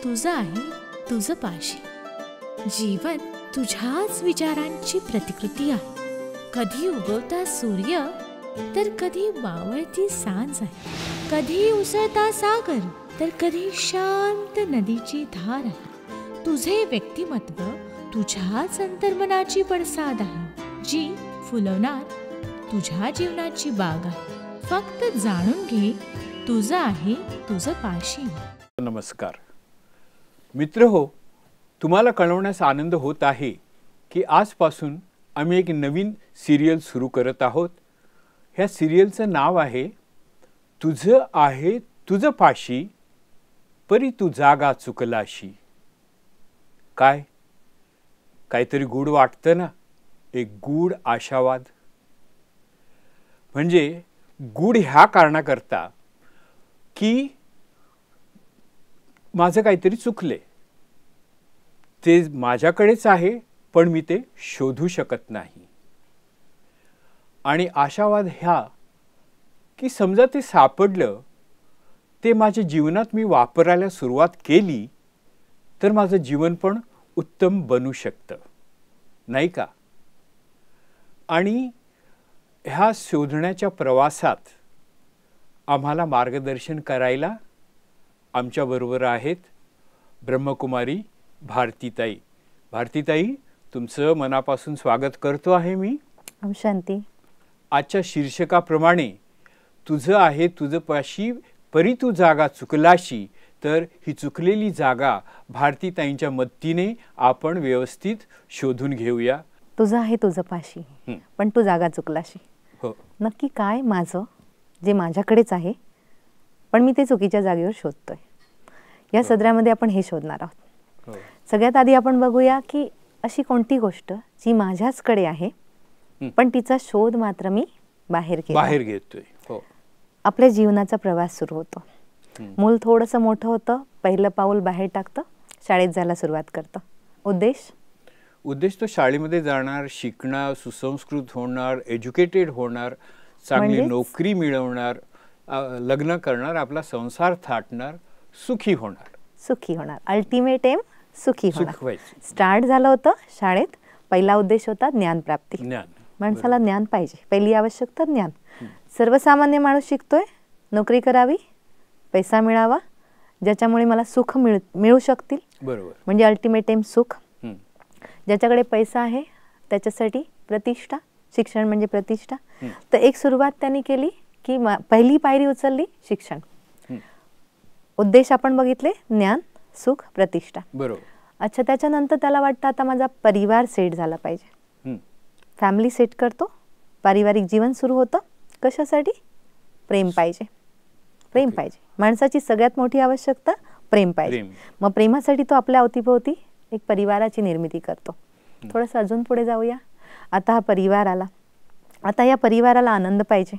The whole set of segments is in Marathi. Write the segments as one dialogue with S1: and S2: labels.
S1: तुझं आहे तुझं पाशी. जीवन तुझ्याच विचारांची प्रतिकृती आहे. कधी उगवता सूर्य तर कधी मावळती सांज आहे. कधी उसळता सागर तर कधी शांत नदीची धार आहे. तुझे व्यक्तिमत्व तुझ्याच अंतर्मनाची पडसाद आहे, जी फुलवणार तुझ्या जीवनाची बाग आहे. फक्त जाणून घे, तुझं आहे तुझं पाशी.
S2: नमस्कार मित्र हो, तुम्हाला कळवण्यास आनंद होत आहे की आजपासून आम्ही एक नवीन सिरियल सुरू करत आहोत. ह्या सिरियलचं नाव आहे तुझं आहे तुझं पाशी, परी तू जागा चुकलाशी. काय काहीतरी गूढ वाटतं ना, एक गूढ आशावाद. म्हणजे गूढ ह्या कारणाकरता की माझं काहीतरी चुकले, ते माझ्याकडेच आहे पण मी ते शोधू शकत नाही. आणि आशावाद ह्या की समजा ते सापडलं, ते माझ्या जीवनात मी वापरायला सुरुवात केली तर माझं जीवन पण उत्तम बनू शकतं, नाही का? आणि ह्या शोधण्याच्या प्रवासात आम्हाला मार्गदर्शन करायला आमच्याबरोबर आहेत ब्रह्मकुमारी भारतीताई. भारतीताई, तुमचं मनापासून स्वागत करतो आहे मी.
S3: ओम शांती.
S2: आजच्या शीर्षकाप्रमाणे तुझं आहे तुझं पाशी, परी तू जागा चुकलाशी. तर ही चुकलेली जागा भारतीताईंच्या मदतीने आपण व्यवस्थित शोधून घेऊया.
S3: तुझं आहे तुझं पाशी, पण तू जागा चुकलाशी.
S2: हो,
S3: नक्की काय माझं जे माझ्याकडेच आहे पण मी ते चुकीच्या जागेवर शोधतोय. या सदऱ्यामध्ये आपण हे शोधणार आहोत. सगळ्यात आधी आपण बघूया की अशी कोणती गोष्ट जी माझ्याचकडे आहे पण तिचा शोध मात्र मी बाहेर
S2: घेतोय. हो,
S3: आपल्या जीवनाचा प्रवास सुरू होतो. मूल थोडंसं मोठं होतं, पहिलं पाऊल बाहेर टाकतं, शाळेत जायला सुरुवात करतं. उद्देश
S2: तो शाळेमध्ये जाणार, शिकणार, सुसंस्कृत होणार, एज्युकेटेड होणार, चांगली नोकरी मिळवणार, लग्न करणार, आपला संसार थाटणार, सुखी होणार.
S3: अल्टिमेट एम सुखी होणार. स्टार्ट झालं होतं शाळेत. पहिला उद्देश होता ज्ञानप्राप्ती. माणसाला ज्ञान पाहिजे, पहिली आवश्यकता ज्ञान. सर्वसामान्य माणूस शिकतोय, नोकरी करावी, पैसा मिळावा, ज्याच्यामुळे मला सुख मिळू शकतील.
S2: बरोबर,
S3: म्हणजे अल्टिमेट एम सुख. ज्याच्याकडे पैसा आहे त्याच्यासाठी प्रतिष्ठा, शिक्षण म्हणजे प्रतिष्ठा. तर एक सुरुवात त्यांनी केली की पहिली पायरी उचलली शिक्षण. उद्देश आपण बघितले, ज्ञान, सुख, प्रतिष्ठा.
S2: बरोबर.
S3: अच्छा, त्याच्यानंतर त्याला वाटतं आता माझा परिवार सेट झाला पाहिजे. फॅमिली सेट करतो, पारिवारिक जीवन सुरू होतं. कशासाठी? प्रेम पाहिजे. माणसाची सगळ्यात मोठी आवश्यकता प्रेम पाहिजे. मग प्रेमासाठी तो आपल्या अवतीभोवती एक परिवाराची निर्मिती करतो. थोडंसं अजून पुढे जाऊया. आता हा परिवार आला. आता या परिवाराला आनंद पाहिजे,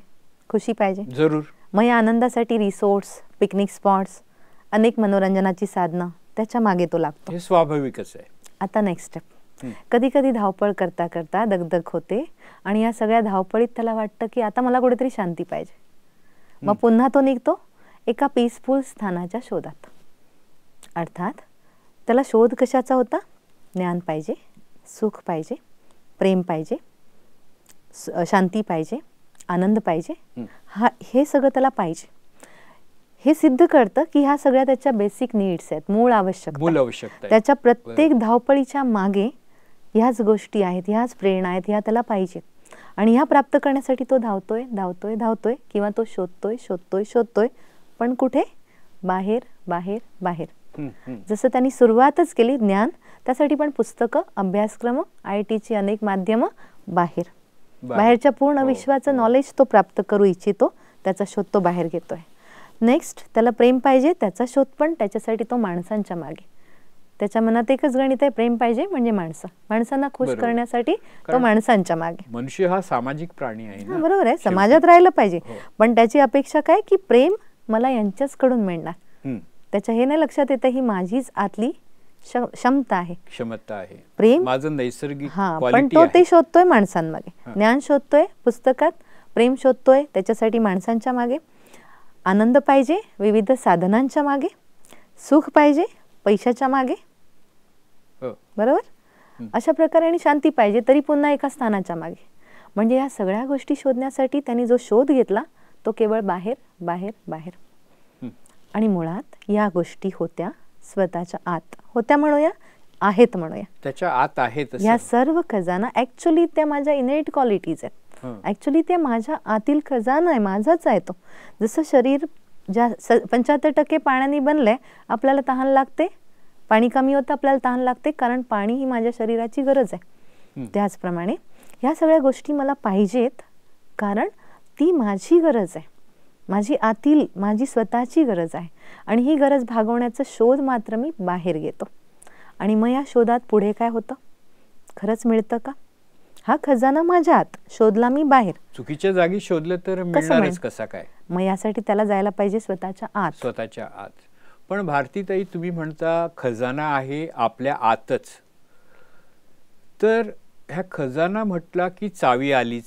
S3: खुशी पाहिजे.
S2: जरूर.
S3: मग या आनंदासाठी रिसोर्ट्स, पिकनिक स्पॉट्स, अनेक मनोरंजनाची साधनं, त्याच्या मागे तो लागतो.
S2: हे स्वाभाविकच आहे.
S3: आता नेक्स्ट स्टेप. कधी कधी धावपळ करता करता दगदग होते आणि या सगळ्या धावपळीत त्याला वाटतं की आता मला कुठेतरी शांती पाहिजे. मग पुन्हा तो निघतो एका पीसफुल स्थानाच्या शोधात. अर्थात त्याला शोध कशाचा होता? ज्ञान पाहिजे, सुख पाहिजे, प्रेम पाहिजे, शांती पाहिजे, आनंद पाहिजे. हे सगळं त्याला पाहिजे. हे सिद्ध करतं की ह्या सगळ्या त्याच्या बेसिक नीड्स आहेत, मूळ आवश्यकता. त्याच्या प्रत्येक धावपळीच्या मागे ह्याच गोष्टी आहेत, ह्याच प्रेरणा आहेत, ह्या त्याला पाहिजेत. आणि ह्या प्राप्त करण्यासाठी तो धावतोय किंवा तो शोधतोय. पण कुठे? बाहेर. जसं त्यांनी सुरुवातच केली ज्ञान, त्यासाठी पण पुस्तकं, अभ्यासक्रम, IITची अनेक माध्यमं, बाहेरच्या पूर्ण विश्वाचं नॉलेज तो प्राप्त करू इच्छितो. त्याचा शोध तो बाहेर घेतोय. नेक्स्ट, त्याला प्रेम पाहिजे, त्याचा शोध पण त्याच्यासाठी तो माणसांच्या मागे. त्याच्या मनात एकच गणित आहे, प्रेम पाहिजे म्हणजे माणसांना खुश करण्यासाठी तो माणसांच्या मागे.
S2: मनुष्य हा सामाजिक प्राणी आहे ना.
S3: बरोबर आहे, समाजात राहिलं पाहिजे. पण त्याची अपेक्षा काय की प्रेम मला यांच्याचकडून मिळणार. त्याच्या हे नाही लक्षात येतं ही माझीच आतली क्षमता आहे, प्रेम
S2: माझं नैसर्गिक.
S3: पण तो ते शोधतोय माणसांमागे. ज्ञान शोधतोय पुस्तकात, प्रेम शोधतोय त्याच्यासाठी माणसांच्या मागे, आनंद पाहिजे विविध साधनांच्या मागे, सुख पाहिजे पैशाच्या मागे,
S2: हो.
S3: बरोबर. अशा प्रकारे आणि शांती पाहिजे तरी पुन्हा एका स्थानाच्या मागे. म्हणजे या सगळ्या गोष्टी शोधण्यासाठी त्यांनी जो शोध घेतला तो केवळ बाहेर बाहेर बाहेर. आणि मुळात या गोष्टी होत्या स्वतःच्या आत होत्या, म्हणूया आहेत, म्हणूया
S2: त्याच्या आत आहेत.
S3: या सर्व खजाना ऍक्च्युली त्या माझ्या इनेट क्वालिटीज आहेत. ऍक्च्युली ते माझ्या आतील खजाना आहे, माझाच आहे तो. जसं शरीर ज्या 75% पाण्याने बनलंय, आपल्याला तहान लागते, पाणी कमी होतं, आपल्याला तहान लागते, कारण पाणी ही माझ्या शरीराची गरज आहे. त्याचप्रमाणे ह्या सगळ्या गोष्टी मला पाहिजेत, कारण ती माझी गरज आहे, माझी आतील माझी स्वतःची गरज आहे. आणि ही गरज भागवण्याचा शोध मात्र मी बाहेर घेतो. आणि मग या शोधात पुढे काय होतं, खरंच मिळतं का? हा खजाना माझ्या आत, शोधला मी बाहेर.
S2: चुकीच्या जागी शोधलं तर मिळणारच कसा काय?
S3: मग यासाठी त्याला जायला पाहिजे स्वतःच्या आत.
S2: स्वतःच्या आत. पण भारतीताई, तुम्ही म्हणता खजाना आहे आपल्या आतच, तर ह्या खजाना म्हटला की चावी आलीच.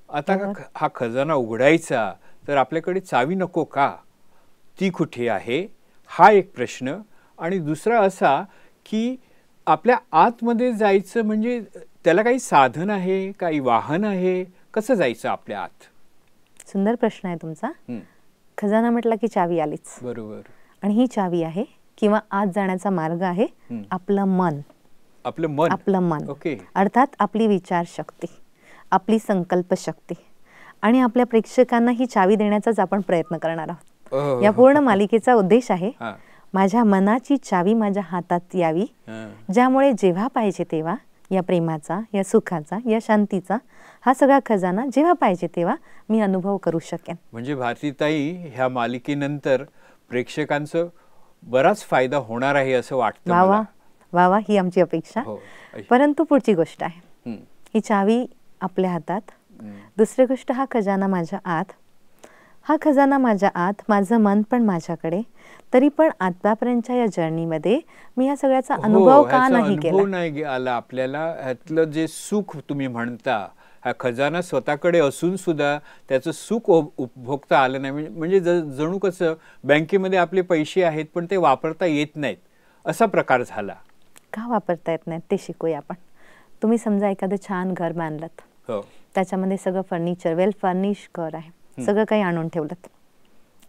S2: आता हा खजाना उघडायचा तर आपल्याकडे चावी नको का? ती कुठे आहे, हा एक प्रश्न. आणि दुसरा असा की आपल्या आतमध्ये जायचं म्हणजे त्याला काही साधन आहे, काही वाहन आहे, कसं जायचं आपल्या आत?
S3: सुंदर प्रश्न आहे तुमचा. खजाना म्हटला की चावी आलीच,
S2: बरोबर.
S3: आणि ही चावी आहे किंवा आत जाण्याचा मार्ग आहे आपलं मन.
S2: आपलं मन.
S3: आपलं मन.
S2: ओके.
S3: अर्थात आपली विचारशक्ती, आपली संकल्प शक्ती. आणि आपल्या प्रेक्षकांना ही चावी देण्याचाच आपण प्रयत्न करणार आहोत. या पूर्ण मालिकेचा उद्देश आहे माझ्या मनाची चावी माझ्या हातात यावी, ज्यामुळे जेव्हा पाहिजे तेव्हा या प्रेमाचा, या सुखाचा, या शांतीचा हा सगळा खजाना जेव्हा पाहिजे तेव्हा मी अनुभव करू शकेन.
S2: म्हणजे भारतीताई, ह्या मालिकेनंतर प्रेक्षकांचं बराच फायदा होणार आहे असं वाटतं.
S3: वावा वावा, ही आमची अपेक्षा. परंतु पुढची गोष्ट आहे, ही चावी आपल्या हातात, दुसरी गोष्ट हा खजाना माझ्या आत. हा खजाना माझ्या आत, माझं मन पण माझ्याकडे. तरी पण आतापर्यंतच्या या जर्नीमध्ये मी या सगळ्याचा अनुभव का नाही केला?
S2: नाही आला आपल्याला. ह्यातलं जे सुख तुम्ही म्हणता, हा खजाना स्वतःकडे असून सुद्धा त्याचं सुख उपभोगता आलं नाही. म्हणजे जणू कसं बँकेमध्ये आपले पैसे आहेत पण ते वापरता येत नाहीत, असा प्रकार झाला.
S3: का वापरता येत नाहीत ते शिकूया आपण. तुम्ही समजा एखादं छान घर बांधलं, त्याच्यामध्ये सगळं फर्निचर, वेल फर्निश घर आहे, सगळं काही आणून ठेवलं,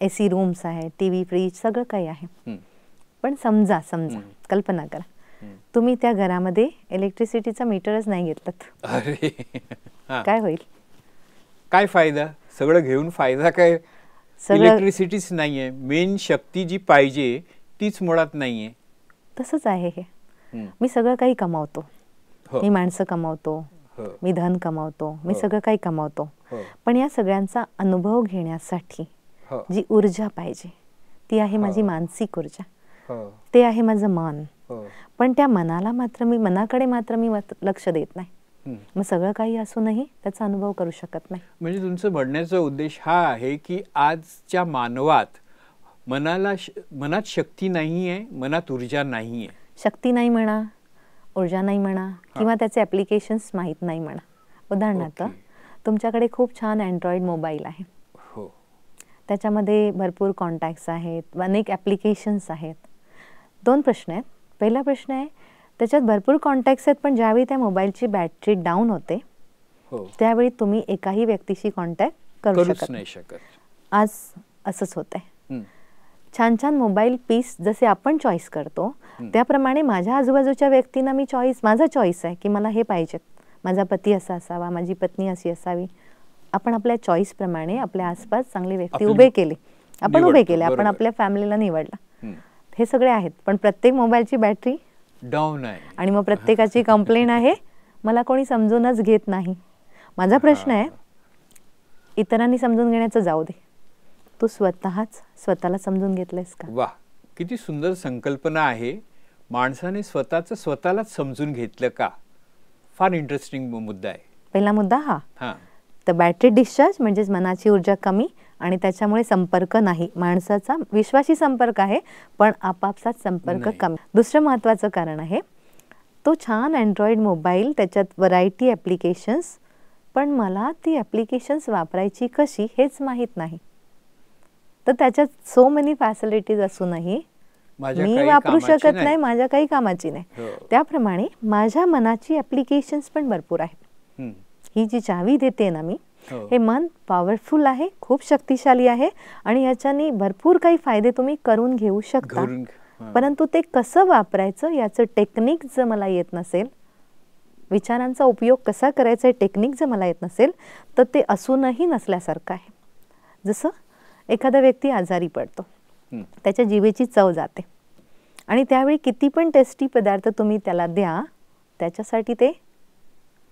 S3: AC रूम्स आहे, TV, फ्रीज, सगळं काही आहे. पण समजा कल्पना करा, तुम्ही त्या घरामध्ये इलेक्ट्रिसिटीचा मीटरच नाही घेतलं,
S2: अरे
S3: काय होईल?
S2: काय फायदा? सगळं घेऊन फायदा काय? इलेक्ट्रिसिटीच नाहीये, मेन शक्ती जी पाहिजे तीच मुळात नाहीये.
S3: तसंच आहे हे. मी सगळं काही कमावतो, मी माणसं कमावतो, मी धन कमावतो, मी सगळं काही कमावतो, पण या सगळ्यांचा अनुभव घेण्यासाठी जी ऊर्जा पाहिजे ती आहे माझी मानसिक ऊर्जा, ते आहे माझं मन. पण त्या मनाकडे मात्र मी लक्ष देत नाही. मग सगळं काही असूनही त्याचा अनुभव करू शकत नाही.
S2: म्हणजे तुमचं म्हणण्याचा उद्देश हा आहे की आजच्या मानवात मनात शक्ती नाहीये, मनात ऊर्जा नाहीये.
S3: शक्ती नाही म्हणा, ऊर्जा नाही म्हणा, किंवा त्याचे ॲप्लिकेशन्स माहीत नाही म्हणा. उदाहरणार्थ, तुमच्याकडे खूप छान अँड्रॉइड मोबाईल आहे, त्याच्यामध्ये भरपूर कॉन्टॅक्ट्स आहेत, अनेक ॲप्लिकेशन्स आहेत. 2 प्रश्न आहेत. पहिला प्रश्न आहे, त्याच्यात भरपूर कॉन्टॅक्ट्स आहेत, पण ज्यावेळी त्या मोबाईलची बॅटरी डाऊन होते त्यावेळी तुम्ही एकाही व्यक्तीशी कॉन्टॅक्ट करू
S2: नाही शकत.
S3: आज असंच होत आहे. छान छान मोबाईल पीस जसे आपण चॉईस करतो, त्याप्रमाणे माझ्या आजूबाजूच्या व्यक्तींना माझा चॉईस आहे की मला हे पाहिजेत, माझा पती असा असावा, माझी पत्नी अशी असावी. आपण आपल्या चॉईस प्रमाणे आपल्या आसपास चांगले व्यक्ती उभे केले, आपण आपल्या फॅमिलीला निवडला. हे सगळे आहेत, पण प्रत्येक मोबाईलची बॅटरी
S2: डाऊन आहे
S3: आणि मग प्रत्येकाची कंप्लेंट आहे, मला कोणी समजूनच घेत नाही. माझा प्रश्न आहे, इतरांनी समजून घेण्याचं जाऊ दे, तू स्वतःला समजून घेतलंयस का?
S2: वाह, किती सुंदर संकल्पना आहे. माणसाने स्वतःलाच समजून घेतलं का? फार इंटरेस्टिंग मुद्दा आहे.
S3: पहिला मुद्दा हा. तर बॅटरी डिस्चार्ज म्हणजेच मनाची ऊर्जा कमी आणि त्याच्यामुळे संपर्क नाही. माणसाचा विश्वासी संपर्क आहे पण आपापसात संपर्क कमी. दुसरं महत्त्वाचं कारण आहे, तो छान अँड्रॉइड मोबाईल, त्याच्यात व्हरायटी ॲप्लिकेशन्स, पण मला ती ॲप्लिकेशन्स वापरायची कशी हेच माहीत नाही. तर त्याच्यात सो मेनी फॅसिलिटीज असूनही
S2: माझ्या
S3: मी
S2: काही
S3: वापरू
S2: कामाची
S3: शकत
S2: नाही.
S3: नाही, माझ्या काही कामाची नाही.
S2: हो.
S3: त्याप्रमाणे माझ्या मनाची ऍप्लिकेशन्स पण भरपूर आहेत.
S2: हम्म.
S3: ही जी चावी देते ना मी,
S2: हो.
S3: हे मन पॉवरफुल आहे, खूप शक्तिशाली आहे आणि याच्याने भरपूर काही फायदे तुम्ही करून घेऊ शकता.
S2: घरून हा.
S3: परंतु ते कसं वापरायचं याचं टेक्निक जर मला येत नसेल, विचारांचा उपयोग कसा करायचा हे टेक्निक जर मला येत नसेल, तर ते असूनही नसल्यासारखं आहे. जसं एखादा व्यक्ती आजारी पडतो,
S2: हम्म.
S3: त्याच्या जिभेची चव जाते आणि त्यावेळी किती पण टेस्टी पदार्थ तुम्ही त्याला द्या, त्याच्यासाठी ते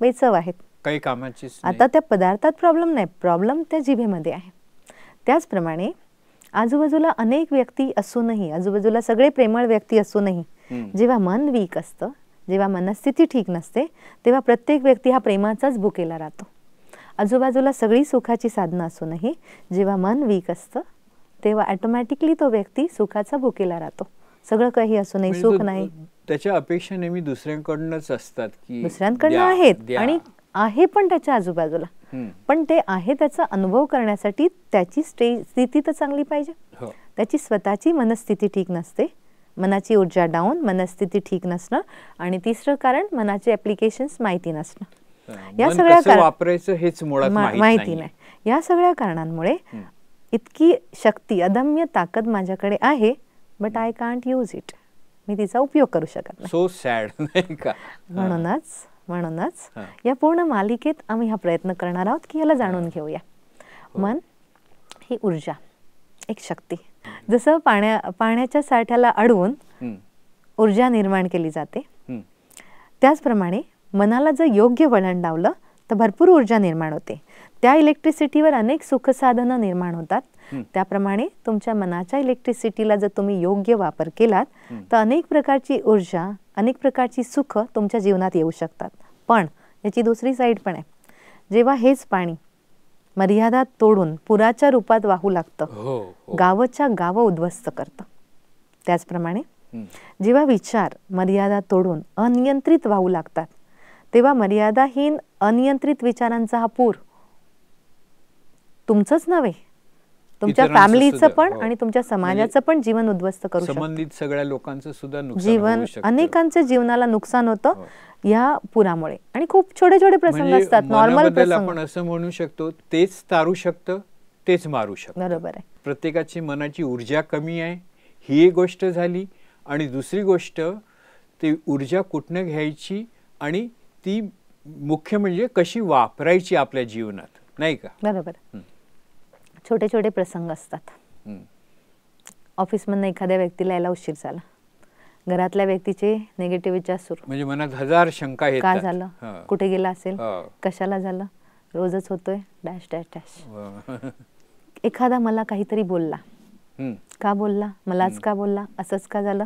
S3: बेचव आहेत.
S2: काही कामाचीच
S3: आता त्या पदार्थात प्रॉब्लेम नाही, प्रॉब्लेम त्या जिभेमध्ये आहे. त्याचप्रमाणे आजूबाजूला अनेक व्यक्ती असूनही, आजूबाजूला सगळे प्रेमळ व्यक्ती असूनही,
S2: हम्म.
S3: जेव्हा मन वीक असतं, जेव्हा मनस्थिती ठीक नसते, तेव्हा प्रत्येक व्यक्ती हा प्रेमाचाच भुकेला राहतो. आजूबाजूला सगळी सुखाची साधनं असूनही जेव्हा मन वीक असतं, तेव्हा ऑटोमॅटिकली तो व्यक्ती सुखाचा भुकेला राहतो. सगळं काही असूनही
S2: म्हणजे
S3: सुख
S2: तो-
S3: नाही.
S2: त्याच्या अपेक्षा नेहमी दुसऱ्यांकडूनच असतात की
S3: दुसऱ्यांकडनं
S2: द्या,
S3: आहेत
S2: द्या.
S3: आणि आहे पण त्याच्या आजूबाजूला,
S2: हम्म.
S3: पण ते आहे त्याचा अनुभव करण्यासाठी त्याची स्थिती तर चांगली पाहिजे.
S2: हो.
S3: त्याची स्वतःची मनस्थिती ठीक नसते, मनाची ऊर्जा डाऊन, मनस्थिती ठीक नसणं आणि तिसरं कारण मनाचे ऍप्लिकेशन्स माहिती नसणं. या
S2: मन
S3: सगळ्या
S2: कसं वापरायचं हेच मुळात
S3: माहिती नाही. या सगळ्या कारणांमुळे
S2: हम्म.
S3: इतकी शक्ती, अदम्य ताकद माझ्याकडे आहे, but I can't use it. मी तिचा उपयोग करू शकत नाही.
S2: सो सॅड नाही का?
S3: म्हणूनच
S2: हा.
S3: या पूर्ण मालिकेत आम्ही हा प्रयत्न करणार आहोत की याला जाणून घेऊया. मन ही ऊर्जा, एक शक्ती. जसं पाण्याच्या साठ्याला अडवून
S2: हम्म.
S3: ऊर्जा निर्माण केली जाते,
S2: हम्म.
S3: त्याचप्रमाणे मनाला जर योग्य वळण लावलं तर भरपूर ऊर्जा निर्माण होते. त्या इलेक्ट्रिसिटीवर अनेक सुखसाधनं निर्माण होतात. त्याप्रमाणे तुमच्या मनाच्या इलेक्ट्रिसिटीला जर तुम्ही योग्य वापर केलात तर अनेक प्रकारची ऊर्जा, अनेक प्रकारची सुख तुमच्या जीवनात येऊ शकतात. पण याची दुसरी साईड पण आहे. जेव्हा हेच पाणी मर्यादा तोडून पुराच्या रूपात वाहू लागतं,
S2: हो, हो.
S3: गावच्या गावं उद्ध्वस्त करतं. त्याचप्रमाणे
S2: हम्म.
S3: जेव्हा विचार मर्यादा तोडून अनियंत्रित वाहू लागतात, तेव्हा मर्यादाहीन अनियंत्रित विचारांचा हा पूर तुमचंच नव्हे, तुमच्या
S2: इतरांचं
S3: फॅमिलीचं
S2: सुद्धा,
S3: पण
S2: हो.
S3: आणि तुमच्या समाजाचं पण जीवन उद्ध्वस्त करू शकतं.
S2: संबंधित सगळ्या लोकांचं सुद्धा नुकसान
S3: जीवन,
S2: होऊ शकतं.
S3: अनेकांच्या जीवनाला नुकसान होतं
S2: हो.
S3: या पुरामुळे. आणि खूप छोटे छोटे प्रसंग
S2: म्हणजे
S3: असतात, नॉर्मल
S2: मनाबद्दल
S3: प्रसंग.
S2: आपण असं म्हणू शकतो, तेच तारू शकतं, तेच मारू शकतं.
S3: बरोबर आहे.
S2: प्रत्येकाची मनाची ऊर्जा कमी आहे, ही एक गोष्ट झाली. आणि दुसरी गोष्ट, ती ऊर्जा कुठनं घ्यायची आणि ती मुख्य म्हणजे कशी वापरायची आपल्या जीवनात, नाही का?
S3: बरोबर.
S2: हं.
S3: छोटे छोटे प्रसंग असतात.
S2: हं.
S3: ऑफिसमधनं एखाद्या व्यक्तीला यायला उशीर झाला, घरातल्या व्यक्तीचे निगेटिव्ह विचार सुरू.
S2: म्हणजे मनात हजार शंका
S3: का
S2: येतात.
S3: झालं,
S2: हा.
S3: कुठे गेला असेल,
S2: हा.
S3: कशाला झालं, रोजच होतोय, डॅश डॅश डॅश.
S2: वा.
S3: एखादा मला काहीतरी बोलला,
S2: हं.
S3: का बोलला, मलाच का बोलला, असंच का झालं.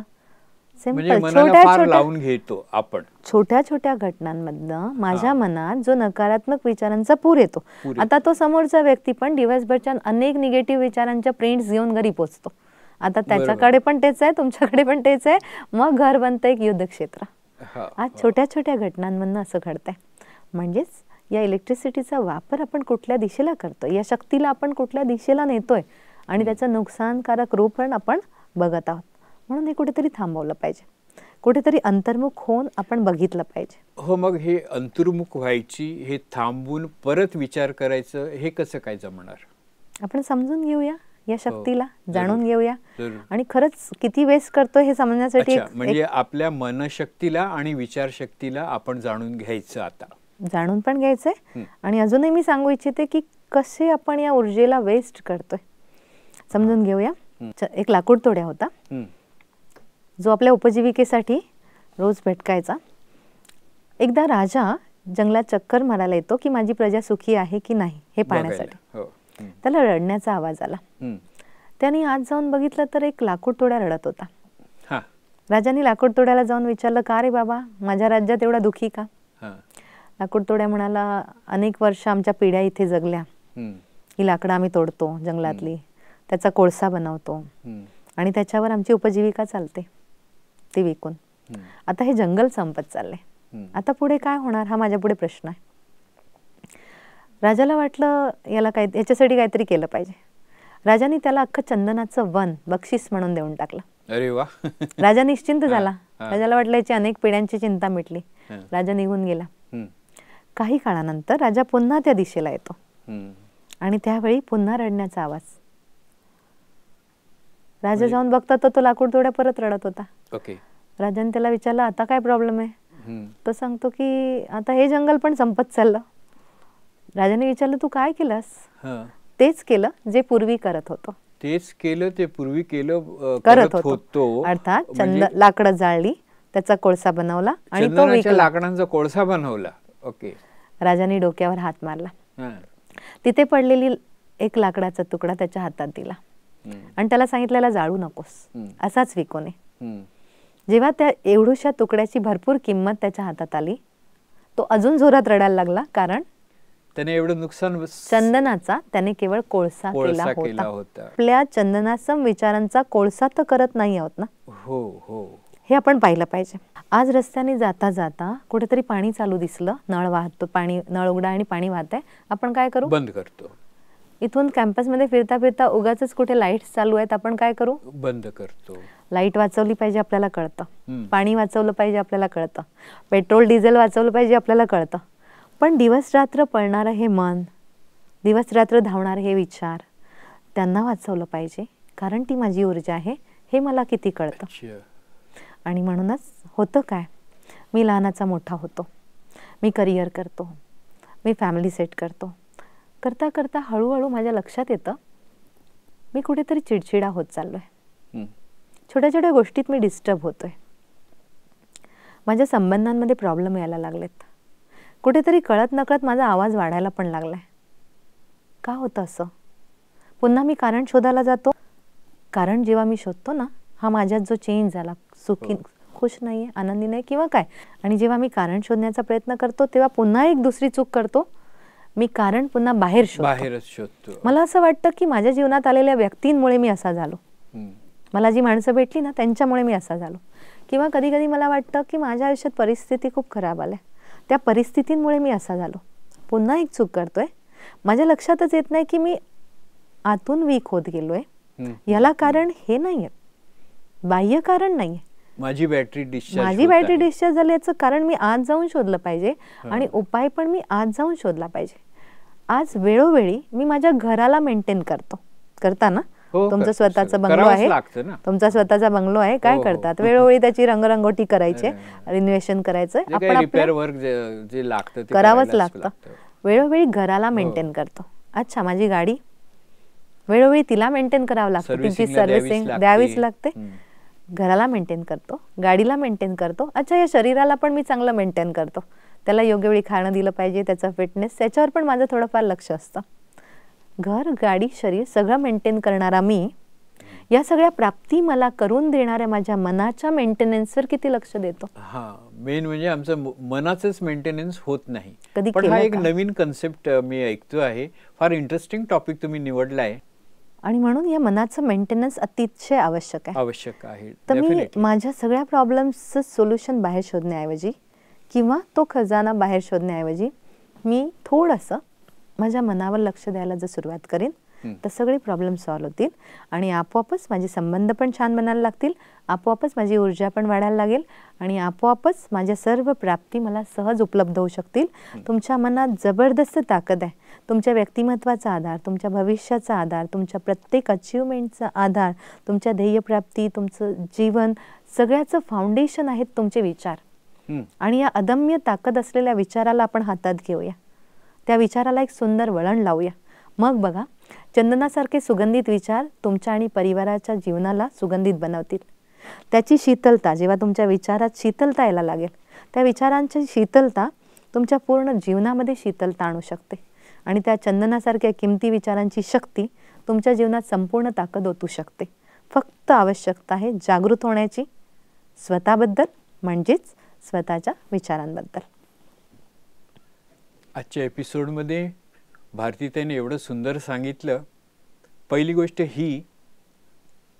S2: म्हणजे
S3: सिंपल.
S2: मनाला फार लावून घेतो आपण.
S3: छोट्या छोट्या घटनांमधनं माझ्या मनात जो नकारात्मक विचारांचा पूर येतो. आता तो समोरचा व्यक्ती पण दिवसभरच्या अनेक निगेटिव्ह विचारांच्या प्रिंट्स घेऊन घरी पोहोचतो. आता त्याच्याकडे पण तेच आहे, तुमच्याकडे पण तेच आहे. मग घर बनतं एक युद्धक्षेत्र.
S2: हा.
S3: आज छोट्या छोट्या घटनांमधनं असं घडतंय. म्हणजेच या इलेक्ट्रिसिटीचा वापर आपण कुठल्या दिशेला करतोय, या शक्तीला आपण कुठल्या दिशेला नेतोय आणि त्याचं नुकसानकारक रूप पण आपण बघत आहोत. म्हणून हे कुठेतरी थांबवलं पाहिजे, कुठेतरी अंतर्मुख होऊन आपण बघितलं पाहिजे.
S2: हो, मग हे अंतर्मुख व्हायची, हे थांबून परत विचार करायचं, हे कसं काय जमणार?
S3: आपण समजून घेऊया या शक्तीला, जाणून
S2: जरूर.
S3: घेऊया
S2: जरूर.
S3: आणि खरंच किती वेस्ट करतोय हे समजण्यासाठी
S2: अच्छा, म्हणजे आपल्या मनशक्तीला आणि विचारशक्तीला आपण जाणून घ्यायचं आता.
S3: जाणून पण घ्यायचंय. आणि अजूनही मी सांगू इच्छिते की कसे आपण या ऊर्जेला वेस्ट करतोय समजून घेऊया. एक लाकूड तोड्या होता, जो आपल्या उपजीविकेसाठी रोज भटकायचा. एकदा राजा जंगलात चक्कर मारायला येतो की माझी प्रजा सुखी आहे की नाही हे पाहण्यासाठी.
S2: हो.
S3: त्याला रडण्याचा आवाज आला. त्याने आत जाऊन बघितलं तर एक लाकूड तोड्या रडत होता.
S2: हा.
S3: राजाने लाकूड तोड्याला जाऊन विचारलं, का रे बाबा, माझ्या राज्यात एवढा दुखी का?
S2: हा.
S3: लाकूड तोड्या म्हणाला, अनेक वर्ष आमच्या पिढ्या इथे जगल्या, ही लाकडं आम्ही तोडतो जंगलातली, त्याचा कोळसा बनवतो आणि त्याच्यावर आमची उपजीविका चालते, ती विकून. आता हे जंगल संपत चाललंय, आता पुढे काय होणार हा माझ्या पुढे प्रश्न आहे. राजाला वाटलं याच्यासाठी काहीतरी केलं पाहिजे. राजाने त्याला अख्खं चंदनाचं वन बक्षीस म्हणून देऊन टाकलं.
S2: अरे वा.
S3: राजा निश्चिंत झाला.
S2: हा.
S3: राजाला वाटलं याची अनेक पिढ्यांची चिंता मिटली.
S2: हा.
S3: राजा निघून गेला.
S2: हम्म,
S3: काही काळानंतर राजा पुन्हा त्या दिशेला येतो
S2: हम्म.
S3: आणि त्यावेळी पुन्हा रडण्याचा आवाज. राजा
S2: म्हणजे-
S3: जाऊन बघता तर तो लाकूड तोड्या परत रडत होता.
S2: ओके.
S3: राजाने त्याला विचारलं आता काय प्रॉब्लेम आहे.
S2: हम्म,
S3: तो सांगतो की आता हे जंगल पण संपत चाललं. राजाने विचारलं तू काय केलंस.
S2: हा.
S3: तेच केलं जे पूर्वी करत होतो.
S2: तेच केलं ते पूर्वी केलं
S3: करत
S2: होतो.
S3: होतो अर्थात
S2: म्हणजे
S3: लाकडं जाळली, त्याचा कोळसा बनवला आणि तो
S2: चंदनाच्या
S3: विकला.
S2: लाकडांचा कोळसा बनवला. ओके.
S3: राजाने डोक्यावर हात मारला.
S2: हा.
S3: तिथे पडलेली एक लाकडाचा तुकडा त्याच्या हातात दिला
S2: हम्म,
S3: आणि त्याला सांगितलेला जाळू नकोस,
S2: हम्म,
S3: असाच विकोने.
S2: हम्म.
S3: जेव्हा त्या एवढूशा तुकड्याची भरपूर किंमत त्याच्या हातात आली, तो अजून जोरात रडायला लागला. कारण
S2: त्याने एवढं नुकसान
S3: चंदनाचा त्याने केवळ कोळसा केला
S2: केला
S3: होता.
S2: होता.
S3: आपल्या चंदनासम विचारांचा कोळसा तर करत नाही आहोत ना,
S2: हो हो.
S3: हे आपण पाहिलं पाहिजे. आज रस्त्याने जाता जाता कुठेतरी पाणी चालू दिसलं, नळ वाहतो, पाणी नळ उघडा आणि पाणी वाहत आहे, आपण काय करू.
S2: बंद करतो.
S3: इथून कॅम्पसमध्ये फिरता फिरता उगाच कुठे लाईट्स चालू आहेत, आपण काय करू.
S2: बंद करतो.
S3: लाईट वाचवली पाहिजे आपल्याला कळतं.
S2: हम्म.
S3: पाणी वाचवलं पाहिजे आपल्याला कळतं. पेट्रोल डिझेल वाचवलं पाहिजे आपल्याला कळतं. पण दिवस रात्र पळणारं हे मन, दिवस रात्र धावणारे हे विचार, त्यांना वाचवलं पाहिजे. कारण ती माझी ऊर्जा आहे हे मला किती कळतं.
S2: अच्छा.
S3: आणि म्हणूनच होतं काय, मी लहानाचा मोठा होतो, मी करिअर करतो, मी फॅमिली सेट करतो. करता करता हळूहळू माझ्या लक्षात येतं मी कुठेतरी चिडचिडा होत चाललो आहे.
S2: हम्म.
S3: छोट्या छोट्या गोष्टीत मी डिस्टर्ब होतोय. माझ्या संबंधांमध्ये प्रॉब्लेम यायला लागलेत. कुठेतरी कळत नकळत माझा आवाज वाढायला पण लागलाय. का होतं असं. पुन्हा मी कारण शोधायला जातो. कारण जेव्हा मी शोधतो ना, हा माझ्यात जो चेंज झाला, सुखी खुश नाहीये, आनंदी नाही किंवा काय, आणि जेव्हा मी कारण शोधण्याचा प्रयत्न करतो तेव्हा पुन्हा एक दुसरी चूक करतो. मी कारण पुन्हा
S2: बाहेरच शोधतो.
S3: मला असं वाटतं की माझ्या जीवनात आलेल्या व्यक्तींमुळे मी असा झालो.
S2: हम्म.
S3: मला जी माणसं भेटली ना त्यांच्यामुळे मी असा झालो. किंवा कधी कधी मला वाटतं की माझ्या आयुष्यात परिस्थिती खूप खराब आल्या, त्या परिस्थितींमुळे मी असा झालो. पुन्हा एक चूक करतोय. माझ्या लक्षातच येत नाही की मी आतून वीक होत गेलोय.
S2: हम्म.
S3: याला कारण हे नाहीये, बाह्य कारण नाहीये.
S2: माझी बॅटरी डिस्चार्ज
S3: झाली याचं कारण मी आज जाऊन शोधलं पाहिजे आणि उपाय पण मी आज जाऊन शोधला पाहिजे. आज वेळोवेळी मी माझ्या घराला मेंटेन करताना तुमचा स्वतःचा बंगलो आहे, तुमचा स्वतःचा बंगलो आहे, काय करतात वेळोवेळी त्याची रंगरंगोटी करायची, रिनोव्हेशन करायचं, आपण करावंच लागतं. वेळोवेळी घराला मेंटेन करतो. अच्छा, माझी गाडी वेळोवेळी तिला मेंटेन करावं लागतं, तिची सर्व्हिसिंग द्यावीच लागते. घराला मेंटेन करतो, गाडीला मेंटेन करतो. अच्छा, या शरीराला पण मी चांगलं मेंटेन करतो. त्याला योग्य वेळी खाणं दिलं पाहिजे, त्याचा फिटनेस, त्याच्यावर पण माझं थोडंफार लक्ष असतं. घर, गाडी, शरीर सगळं मेंटेन करणारा मी या सगळ्या प्राप्ती मला करून देणाऱ्या माझ्या मनाच्या मेंटेनन्सवर किती लक्ष देतो.
S2: मेन म्हणजे आमचं मनाचंच मेंटेनन्स होत नाही.
S3: कधी
S2: पण हा एक नवीन कन्सेप्ट मी ऐकतो आहे. फार इंटरेस्टिंग टॉपिक तुम्ही निवडलाय
S3: आणि म्हणून या मनाचं मेंटेनन्स अतिशय आवश्यक आहे. तर मी माझ्या सगळ्या प्रॉब्लेम्सचं सोल्युशन बाहेर शोधण्याऐवजी किंवा तो खजाना बाहेर शोधण्याऐवजी मी थोडंसं माझ्या मनावर लक्ष द्यायला जर सुरुवात करेन तर सगळे प्रॉब्लेम सॉल्व्ह होतील आणि आपोआपच माझे संबंध पण छान बनायला लागतील, आपोआपच माझी ऊर्जा पण वाढायला लागेल आणि आपोआपच माझ्या सर्व प्राप्ती मला सहज उपलब्ध होऊ शकतील. तुमच्या मनात जबरदस्त ताकद आहे. तुमच्या व्यक्तिमत्वाचा आधार, तुमच्या भविष्याचा आधार, तुमच्या प्रत्येक अचिव्हमेंटचा आधार, तुमच्या ध्येयप्राप्ती, तुमचं जीवन, सगळ्याचं फाउंडेशन आहेत तुमचे विचार. आणि या अदम्य ताकद असलेल्या विचाराला आपण हातात घेऊया, त्या विचाराला एक सुंदर वळण लावूया. मग बघा, चंदनासारखे सुगंधित विचार तुमच्या आणि परिवाराच्या जीवनाला सुगंधित बनवतील. त्याची शीतलता, जेव्हा तुमच्या विचारात शीतलता यायला लागेल, त्या विचारांची शीतलता तुमच्या पूर्ण जीवनामध्ये शीतलता आणू शकते आणि त्या चंदनासारख्या किमती विचारांची शक्ती तुमच्या जीवनात संपूर्ण ताकद ओतू शकते. फक्त आवश्यकता आहे जागृत होण्याची, स्वतःबद्दल म्हणजेच स्वतःच्या विचारांबद्दल.
S2: आजच्या एपिसोडमध्ये भारतीताईने एवढं सुंदर सांगितलं. पहिली गोष्ट ही,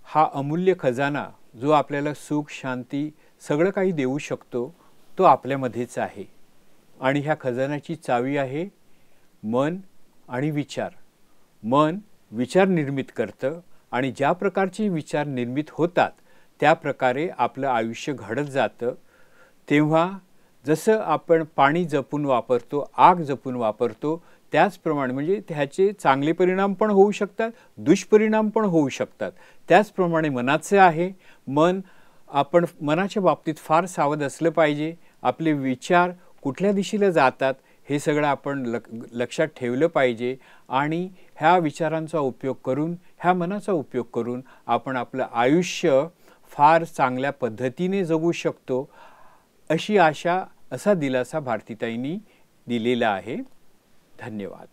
S2: हा अमूल्य खजाना जो आपल्याला सुख, शांती सगळं काही देऊ शकतो तो आपल्यामध्येच आहे आणि ह्या खजानाची चावी आहे मन आणि विचार. मन विचार निर्मित करतं आणि ज्या प्रकारचे विचार निर्मित होतात त्या प्रकारे आपलं आयुष्य घडत जातं. तेव्हा जसं आपण पाणी जपून वापरतो, आग जपून वापरतो, त्याचप्रमाणे म्हणजे ह्याचे चांगले परिणाम पण होऊ शकतात, दुष्परिणाम पण होऊ शकतात. त्याचप्रमाणे मनाचे आहे. आपण मनाच्या बाबतीत फार सावध असलं पाहिजे. आपले विचार कुठल्या दिशेला जातात हे सगळं आपण लक्षात ठेवलं पाहिजे आणि ह्या विचारांचा उपयोग करून, ह्या मनाचा उपयोग करून आपण आपलं आयुष्य फार चांगल्या पद्धतीने जगू शकतो, अशी आशा, असा दिलासा भारतीताईंनी दिलेला आहे. धन्यवाद.